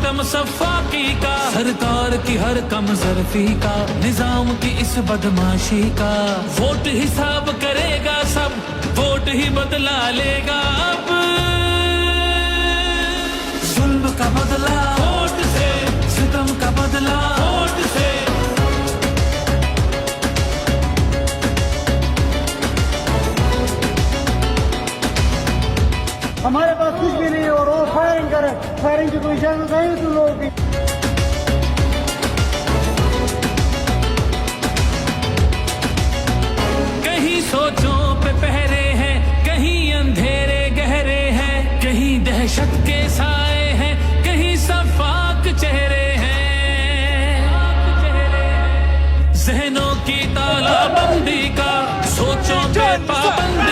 सितम सफाकी का, सरकार की हर कम ज़र्फी का, निजाम की इस बदमाशी का। वोट हिसाब करेगा सब, वोट ही बदला लेगा अब। जुल्म का बदला वोट से, सितम का बदला वोट से। हमारे पास कुछ भी नहीं और वो फायरिंग करे, फायरिंग की कोई इजाजत नहीं तुम लोगों की। कहीं सोचों पे पहरे हैं, कहीं अंधेरे गहरे हैं, कहीं दहशत के साए हैं, कहीं सफाक चेहरे हैं। जहनों की तालाबंदी का, सोचों पे पाबंदी